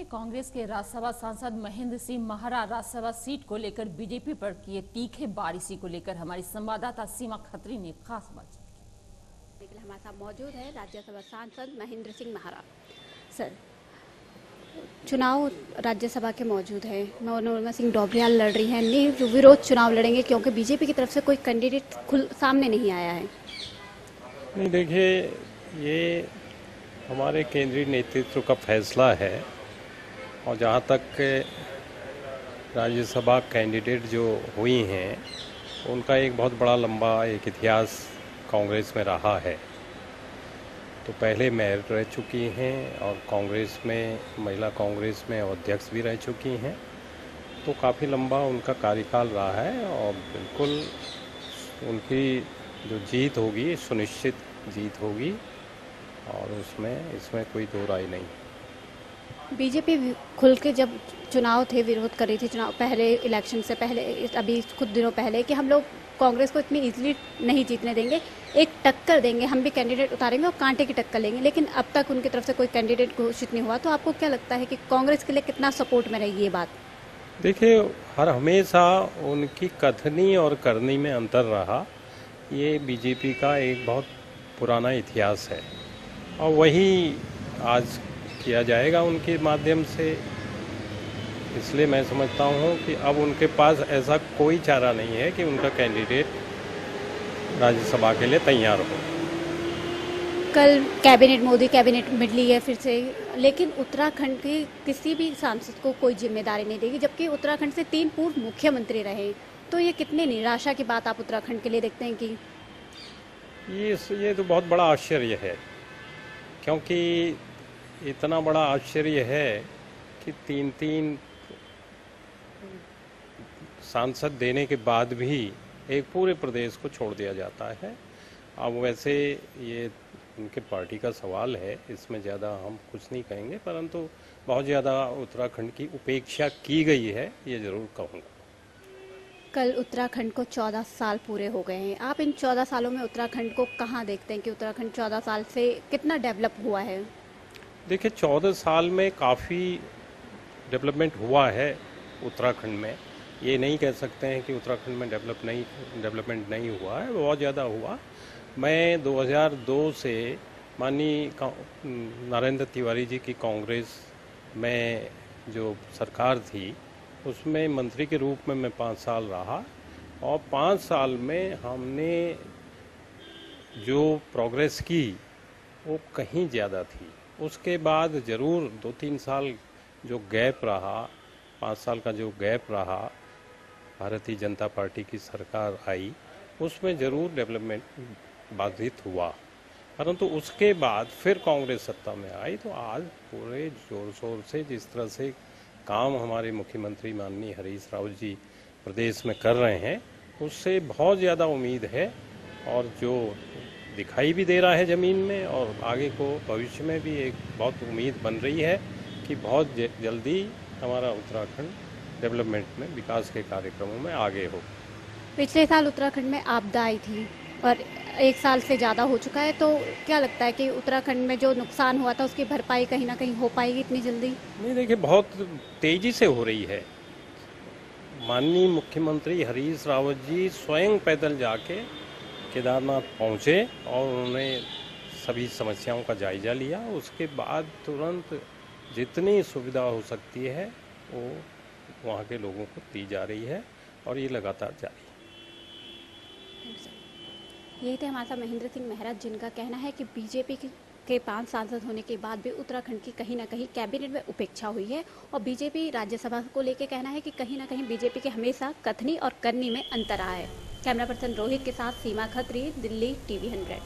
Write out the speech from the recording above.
कांग्रेस के राज्यसभा सांसद महेंद्र सिंह महारा राज्यसभा सीट को लेकर बीजेपी पर किए तीखे बार। इसी को लेकर हमारी संवाददाता सीमा खत्री ने खास बातचीत की। हमारे साथ मौजूद है राज्यसभा सांसद महेंद्र सिंह महारा। सर, चुनाव राज्यसभा के मौजूद है, मनोरमा सिंह डोबरियाल लड़ रही हैं, निर्विरोध चुनाव लड़ेंगे क्योंकि बीजेपी की तरफ से कोई कैंडिडेट सामने नहीं आया है। नहीं, देखिए, ये हमारे केंद्रीय नेतृत्व का फैसला है और जहाँ तक राज्यसभा कैंडिडेट जो हुई हैं उनका एक बहुत बड़ा लंबा एक इतिहास कांग्रेस में रहा है। तो पहले मेयर रह चुकी हैं और कांग्रेस में, महिला कांग्रेस में अध्यक्ष भी रह चुकी हैं। तो काफ़ी लंबा उनका कार्यकाल रहा है और बिल्कुल उनकी जो जीत होगी सुनिश्चित जीत होगी और इसमें कोई दो राय नहीं। बीजेपी खुल के जब चुनाव थे विरोध कर रही थी, चुनाव पहले इलेक्शन से पहले, अभी कुछ दिनों पहले, कि हम लोग कांग्रेस को इतनी इजीली नहीं जीतने देंगे, एक टक्कर देंगे, हम भी कैंडिडेट उतारेंगे और कांटे की टक्कर लेंगे। लेकिन अब तक उनकी तरफ से कोई कैंडिडेट घोषित नहीं हुआ। तो आपको क्या लगता है कि कांग्रेस के लिए कितना सपोर्ट में रहेगी ये बात? देखिए, हमेशा उनकी कथनी और करनी में अंतर रहा। ये बीजेपी का एक बहुत पुराना इतिहास है और वही आज किया जाएगा उनके माध्यम से। इसलिए मैं समझता हूँ कि अब उनके पास ऐसा कोई चारा नहीं है कि उनका कैंडिडेट राज्यसभा के लिए तैयार हो। कल कैबिनेट, मोदी कैबिनेट मिली है फिर से, लेकिन उत्तराखंड के किसी भी सांसद को कोई जिम्मेदारी नहीं देगी, जबकि उत्तराखंड से 3 पूर्व मुख्यमंत्री रहे। तो ये कितनी निराशा की बात आप उत्तराखंड के लिए देखते हैं कि ये तो बहुत बड़ा आश्चर्य है, क्योंकि इतना बड़ा आश्चर्य है कि 3 सांसद देने के बाद भी एक पूरे प्रदेश को छोड़ दिया जाता है। अब वैसे ये उनके पार्टी का सवाल है, इसमें ज़्यादा हम कुछ नहीं कहेंगे, परंतु बहुत ज़्यादा उत्तराखंड की उपेक्षा की गई है, ये ज़रूर कहूँगा। कल उत्तराखंड को 14 साल पूरे हो गए हैं। आप इन 14 सालों में उत्तराखंड को कहाँ देखते हैं कि उत्तराखंड 14 साल से कितना डेवलप हुआ है? देखिए, 14 साल में काफ़ी डेवलपमेंट हुआ है उत्तराखंड में। ये नहीं कह सकते हैं कि उत्तराखंड में डेवलपमेंट नहीं हुआ है, बहुत ज़्यादा हुआ। मैं 2002 से माननीय नरेंद्र तिवारी जी की कांग्रेस में जो सरकार थी उसमें मंत्री के रूप में मैं 5 साल रहा और 5 साल में हमने जो प्रोग्रेस की वो कहीं ज़्यादा थी। उसके बाद ज़रूर 2-3 साल जो गैप रहा, 5 साल का जो गैप रहा, भारतीय जनता पार्टी की सरकार आई, उसमें ज़रूर डेवलपमेंट बाधित हुआ। परंतु उसके बाद फिर कांग्रेस सत्ता में आई तो आज पूरे जोर शोर से जिस तरह से काम हमारे मुख्यमंत्री माननीय हरीश रावत जी प्रदेश में कर रहे हैं, उससे बहुत ज़्यादा उम्मीद है और जो दिखाई भी दे रहा है ज़मीन में और आगे को भविष्य में भी एक बहुत उम्मीद बन रही है कि बहुत जल्दी हमारा उत्तराखंड डेवलपमेंट में, विकास के कार्यक्रमों में आगे हो। पिछले साल उत्तराखंड में आपदा आई थी और 1 साल से ज़्यादा हो चुका है। तो क्या लगता है कि उत्तराखंड में जो नुकसान हुआ था उसकी भरपाई कहीं ना कहीं हो पाएगी इतनी जल्दी? नहीं, देखिए, बहुत तेज़ी से हो रही है। माननीय मुख्यमंत्री हरीश रावत जी स्वयं पैदल जाके केदारनाथ पहुँचे और उन्होंने सभी समस्याओं का जायजा लिया। उसके बाद तुरंत जितनी सुविधा हो सकती है वो वहाँ के लोगों को दी जा रही है और ये लगातार जारी है। यही थे हमारे साथ महेंद्र सिंह महारा, जिनका कहना है कि बीजेपी के 5 सांसद होने के बाद भी उत्तराखंड की कहीं ना कहीं कैबिनेट में उपेक्षा हुई है और बीजेपी राज्यसभा को लेकर कहना है कि कहीं ना कहीं बीजेपी के हमेशा कथनी और करनी में अंतर आया है। कैमरा पर्सन रोहित के साथ सीमा खत्री, दिल्ली, TV 100।